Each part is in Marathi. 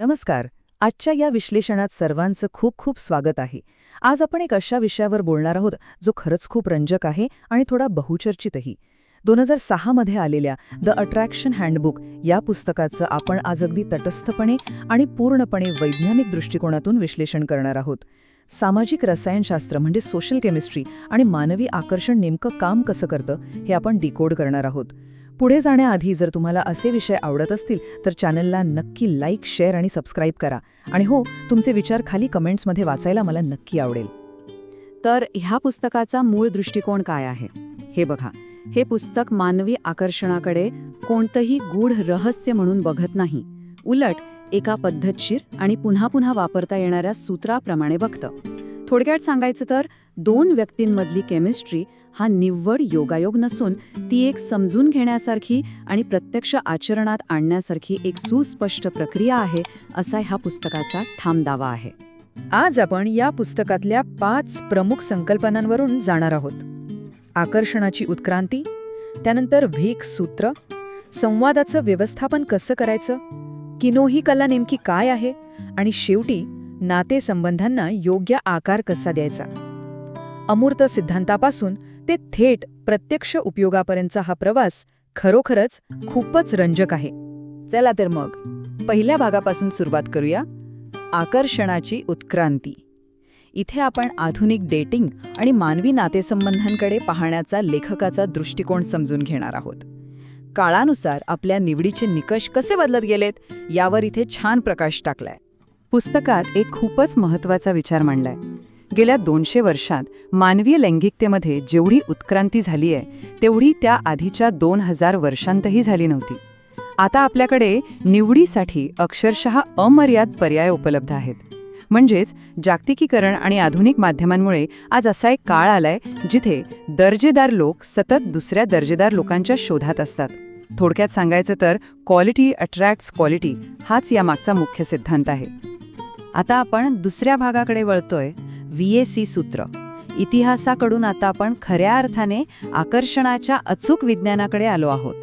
नमस्कार. आजच्या या विश्लेषणात सर्वांचं खूप खूप स्वागत आहे. आज आपण एक अशा विषयावर बोलणार आहोत जो खरंच खूप रंजक आहे आणि थोडा बहुचर्चितही. 2006 मध्ये आलेल्या द अट्रॅक्शन हँडबुक या पुस्तकाचं आपण आज अगदी तटस्थपणे आणि पूर्णपणे वैज्ञानिक दृष्टिकोनातून विश्लेषण करणार आहोत. सामाजिक रसायनशास्त्र म्हणजे सोशल केमिस्ट्री आणि मानवी आकर्षण नेमकं काम कसं करतं हे आपण डिकोड करणार आहोत. पुढे जाण्याआधी जर तुम्हाला असे विषय आवडत असतील तर चॅनलला नक्की लाईक, शेअर आणि सबस्क्राईब करा. आणि हो, तुमचे विचार खाली कमेंट्समध्ये वाचायला मला नक्की आवडेल. तर ह्या पुस्तकाचा मूळ दृष्टिकोन काय आहे हे बघा. हे पुस्तक मानवी आकर्षणाकडे कोणतंही गूढ रहस्य म्हणून बघत नाही, उलट एका पद्धतशीर आणि पुन्हा पुन्हा वापरता येणाऱ्या सूत्राप्रमाणे बघतं. थोडक्यात सांगायचं तर दोन व्यक्तींमधली केमिस्ट्री हा निव्वळ योगायोग नसून ती एक समजून घेण्यासारखी आणि प्रत्यक्ष आचरणात आणण्यासारखी एक सुस्पष्ट प्रक्रिया आहे, असा ह्या पुस्तकाचा ठाम दावा आहे. आज आपण या पुस्तकातल्या 5 प्रमुख संकल्पनांवरून जाणार आहोत. आकर्षणाची उत्क्रांती, त्यानंतर व्हीक सूत्र, संवादाचं व्यवस्थापन कसं करायचं, किनो ही कला नेमकी काय आहे, आणि शेवटी नातेसंबंधांना योग्य आकार कसा द्यायचा. अमूर्त सिद्धांतापासून ते थेट प्रत्यक्ष उपयोगापर्यंतचा हा प्रवास खरोखरच खूपच रंजक आहे. चला तर मग पहिल्या भागापासून सुरुवात करूया. आकर्षणाची उत्क्रांती. इथे आपण आधुनिक डेटिंग आणि मानवी नातेसंबंधांकडे पाहण्याचा लेखकाचा दृष्टिकोन समजून घेणार आहोत. काळानुसार आपल्या निवडीचे निकष कसे बदलत गेलेत यावर इथे छान प्रकाश टाकलाय. पुस्तकात एक खूपच महत्त्वाचा विचार मांडलाय. गेल्या 200 वर्षात मानवीय लैंगिकतेमध्ये जेवढी उत्क्रांती झाली आहे तेवढी त्या आधीच्या 2000 वर्षांतही झाली नव्हती. आता आपल्याकडे निवडीसाठी अक्षरशः अमर्याद पर्याय उपलब्ध आहेत. म्हणजेच जागतिकीकरण आणि आधुनिक माध्यमांमुळे आज असा एक काळ आलाय जिथे दर्जेदार लोक सतत दुसऱ्या दर्जेदार लोकांच्या शोधात असतात. थोडक्यात सांगायचं तर क्वालिटी अट्रॅक्ट्स क्वालिटी हाच यामागचा मुख्य सिद्धांत आहे. आता आपण दुसऱ्या भागाकडे वळतोय. VAC सूत्र. इतिहासाकडून आता आपण खऱ्या अर्थाने आकर्षणाच्या अचूक विज्ञानाकडे आलो आहोत.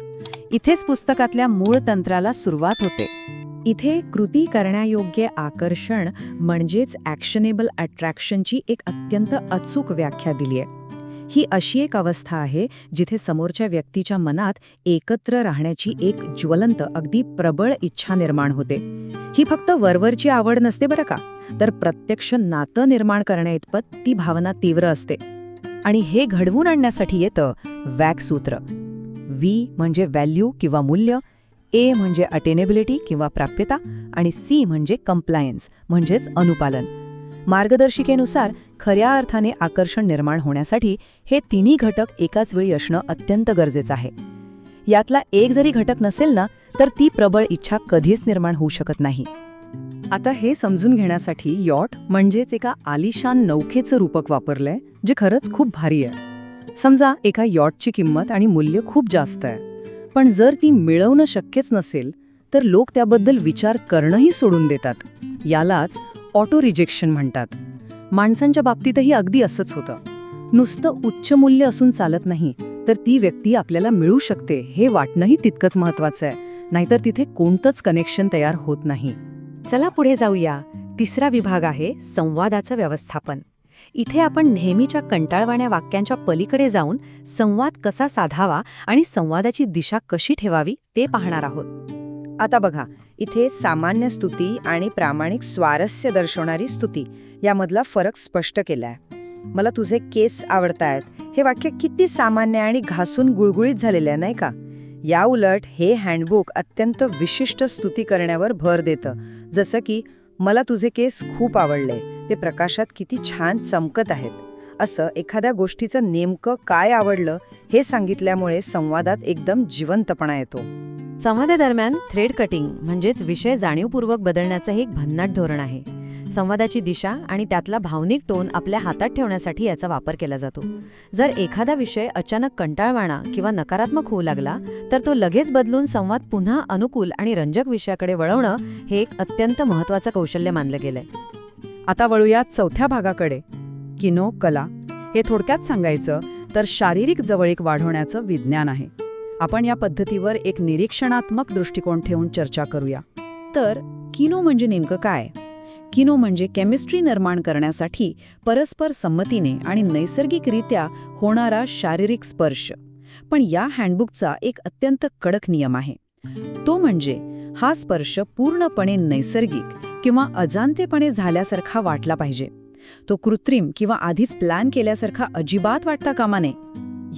इथेच पुस्तकातल्या मूळ तंत्राला सुरुवात होते. इथे कृती करण्यायोग्य आकर्षण म्हणजेच ॲक्शनेबल अट्रॅक्शनची एक अत्यंत अचूक व्याख्या दिली आहे. ही अशी एक अवस्था आहे जिथे समोरच्या व्यक्तीच्या मनात एकत्र राहण्याची एक ज्वलंत, अगदी प्रबळ इच्छा निर्माण होते. ही फक्त वरवरची आवड नसते बरं का, तर प्रत्यक्ष नातं निर्माण करण्याइतपत ती भावना तीव्र असते. आणि हे घडवून आणण्यासाठी येतं वॅक सूत्र. V म्हणजे व्हॅल्यू किंवा मूल्य, A म्हणजे अटेनेबिलिटी किंवा प्राप्यता, आणि C म्हणजे कम्प्लायन्स म्हणजेच अनुपालन. मार्गदर्शिकेनुसार खऱ्या अर्थाने आकर्षण निर्माण होण्यासाठी हे तिन्ही घटक एकाच वेळी असणं अत्यंत गरजेचं आहे. यातला एक जरी घटक नसेल ना तर ती प्रबळ इच्छा कधीच निर्माण होऊ शकत नाही. आता हे समजून घेण्यासाठी यॉट म्हणजेच एका आलिशान नौकेचं रूपक वापरलंय, जे खरंच खूप भारी आहे. समजा एका यॉटची किंमत आणि मूल्य खूप जास्त आहे, पण जर ती मिळवणं शक्यच नसेल तर लोक त्याबद्दल विचार करणंही सोडून देतात. यालाच ऑटो रिजेक्शन म्हणतात. माणसांच्या बाबतीतही अगदी असंच होतं. नुसतं उच्च मूल्य असून चालत नाही, तर ती व्यक्ती आपल्याला मिळू शकते हे वाटणंही तितकंच महत्त्वाचं आहे, नाहीतर तिथे कोणतंच कनेक्शन तयार होत नाही. चला पुढे जाऊया. तिसरा विभाग आहे संवादाचं व्यवस्थापन. इथे आपण नेहमीच्या कंटाळवाण्या वाक्यांच्या पलीकडे जाऊन संवाद कसा साधावा आणि संवादाची दिशा कशी ठेवावी ते पाहणार आहोत. आता बघा, इथे सामान्य स्तुती आणि प्रामाणिक स्वारस्य दर्शवणारी स्तुती यामधला फरक स्पष्ट केलाय. मला तुझे केस आवडतायत हे वाक्य किती सामान्य आणि घासून गुळगुळीत झालेलं आहे, नाही का? या उलट हे हँडबुक अत्यंत विशिष्ट स्तुती करण्यावर भर देतं. जसं की मला तुझे केस खूप आवडले, ते प्रकाशात किती छान चमकत आहेत. असं एखाद्या गोष्टीचं नेमकं काय आवडलं हे सांगितल्यामुळे संवादात एकदम जिवंतपणा येतो. संवादादरम्यान थ्रेड कटिंग म्हणजेच विषय जाणीवपूर्वक बदलण्याचं हे एक भन्नाट धोरण आहे. संवादाची दिशा आणि त्यातला भावनिक टोन आपल्या हातात ठेवण्यासाठी याचा वापर केला जातो. जर एखादा विषय अचानक कंटाळवाणा किंवा नकारात्मक होऊ लागला तर तो लगेच बदलून संवाद पुन्हा अनुकूल आणि रंजक विषयाकडे वळवणं हे एक अत्यंत महत्त्वाचं कौशल्य मानलं गेलंय. आता वळूया चौथ्या भागाकडे. किनो कला. हे थोडक्यात सांगायचं तर शारीरिक जवळीक वाढवण्याचं विज्ञान आहे. आपण या पद्धतीवर एक निरीक्षणात्मक दृष्टिकोन ठेवून चर्चा करूया. तर किनो म्हणजे नेमकं काय? किनो म्हणजे केमिस्ट्री निर्माण करण्यासाठी परस्पर संमतीने आणि नैसर्गिकरित्या होणारा शारीरिक स्पर्श. पण या हँडबुकचा एक अत्यंत कडक नियम आहे. तो म्हणजे हा स्पर्श पूर्णपणे नैसर्गिक किंवा अजाणतेपणे झाल्यासारखा वाटला पाहिजे. तो कृत्रिम किंवा आधीच प्लॅन केल्यासारखा अजिबात वाटता कामा नये.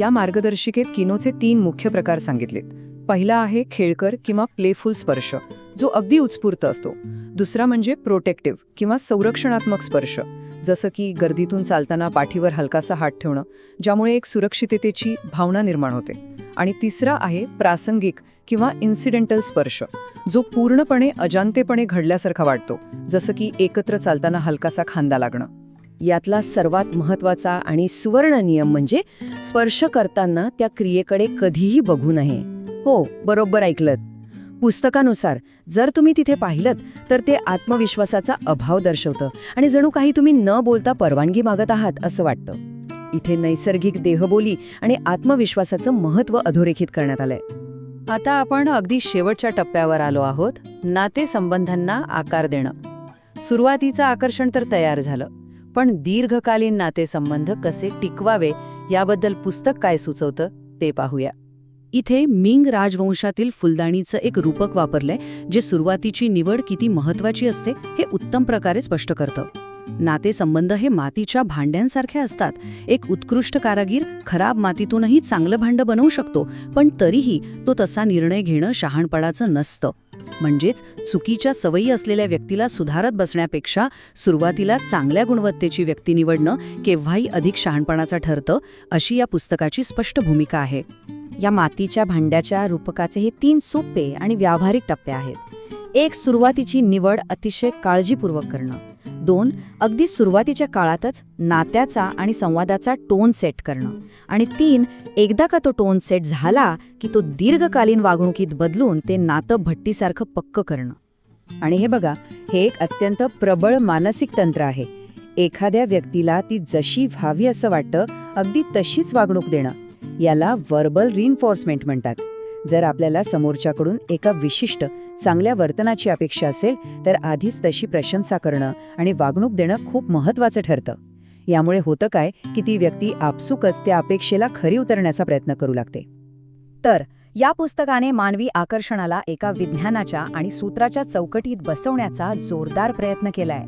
या मार्गदर्शिकेत किनोचे 3 मुख्य प्रकार सांगितलेत. पहिला आहे खेळकर किंवा प्लेफुल स्पर्श, जो अगदी उत्स्फूर्त असतो. दुसरा म्हणजे प्रोटेक्टिव्ह किंवा संरक्षणात्मक स्पर्श, जसं की गर्दीतून चालताना पाठीवर हलकासा हात ठेवणं, ज्यामुळे एक सुरक्षिततेची भावना निर्माण होते. आणि तिसरा आहे प्रासंगिक किंवा इन्सिडेंटल स्पर्श, जो पूर्णपणे अजाणतेपणे घडल्यासारखा वाटतो, जसं की एकत्र चालताना हलकासा खांदा लागणं. यातला सर्वात महत्त्वाचा आणि सुवर्ण नियम म्हणजे स्पर्श करताना त्या क्रियेकडे कधीही बघू नये. हो, बरोबर ऐकलत. पुस्तकानुसार जर तुम्ही तिथे पाहिलत तर ते आत्मविश्वासाचा अभाव दर्शवतं आणि जणू काही तुम्ही न बोलता परवानगी मागत आहात असं वाटतं. इथे नैसर्गिक देहबोली आणि आत्मविश्वासाचं महत्त्व अधोरेखित करण्यात आलंय. आता आपण अगदी शेवटच्या टप्प्यावर आलो आहोत, नातेसंबंधांना आकार देणं. सुरुवातीचं आकर्षण तर तयार झालं, पण दीर्घकालीन नातेसंबंध कसे टिकवावे याबद्दल पुस्तक काय सुचवतं ते पाहूया. इथे मिंग राजवंशातील फुलदाणीचं एक रूपक वापरलंय, जे सुरुवातीची निवड किती महत्वाची असते हे उत्तम प्रकारे स्पष्ट करतं. नातेसंबंध हे मातीच्या भांड्यांसारखे असतात. एक उत्कृष्ट कारागीर खराब मातीतूनही चांगलं भांडं बनवू शकतो, पण तरीही तो तसा निर्णय घेणं शहाणपणाचं नसतं. म्हणजेच चुकीच्या सवयी असलेल्या व्यक्तीला सुधारत बसण्यापेक्षा सुरुवातीला चांगल्या गुणवत्तेची व्यक्ती निवडणं केव्हाही अधिक शहाणपणाचं ठरतं, अशी या पुस्तकाची स्पष्ट भूमिका आहे. या मातीच्या भांड्याच्या रूपकाचे हे 3 सोपे आणि व्यावहारिक टप्पे आहेत. 1. सुरुवातीची निवड अतिशय काळजीपूर्वक करणं. 2. अगदी सुरुवातीच्या काळातच नात्याचा आणि संवादाचा टोन सेट करणं. आणि 3. एकदा का तो टोन सेट झाला की तो दीर्घकालीन वागणुकीत बदलून ते नातं भट्टीसारखं पक्क करणं. आणि हे बघा, हे एक अत्यंत प्रबळ मानसिक तंत्र आहे. एखाद्या व्यक्तीला ती जशी व्हावी असं वाटतं अगदी तशीच वागणूक देणं, याला व्हर्बल रिइन्फोर्समेंट म्हणतात. जर आपल्याला समोरच्याकडून एका विशिष्ट चांगल्या वर्तनाची अपेक्षा असेल तर आधीच तशी प्रशंसा करणं आणि वागणूक देणं खूप महत्त्वाचं ठरतं. यामुळे होतं काय की ती व्यक्ती आपसुकच त्या अपेक्षेला खरी उतरण्याचा प्रयत्न करू लागते. तर या पुस्तकाने मानवी आकर्षणाला एका विज्ञानाच्या आणि सूत्राच्या चौकटीत बसवण्याचा जोरदार प्रयत्न केलाय.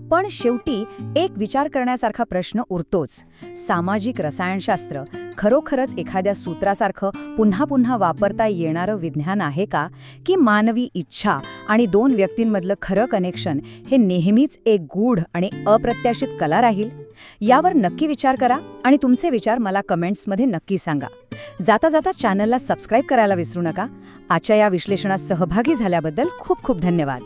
पण शेवटी एक विचार करण्यासारखा प्रश्न उरतोच. सामाजिक रसायनशास्त्र खरोखरच एखाद्या सूत्रासारखं पुन्हा पुन्हा वापरता येणारं विज्ञान आहे का, की मानवी इच्छा आणि 2 व्यक्तींमधलं खरं कनेक्शन हे नेहमीच एक गूढ आणि अप्रत्याशित कला राहील? यावर नक्की विचार करा आणि तुमचे विचार मला कमेंट्समध्ये नक्की सांगा. जाता जाता चॅनलला सबस्क्राईब करायला विसरू नका. आजच्या या विश्लेषणात सहभागी झाल्याबद्दल खूप खूप धन्यवाद.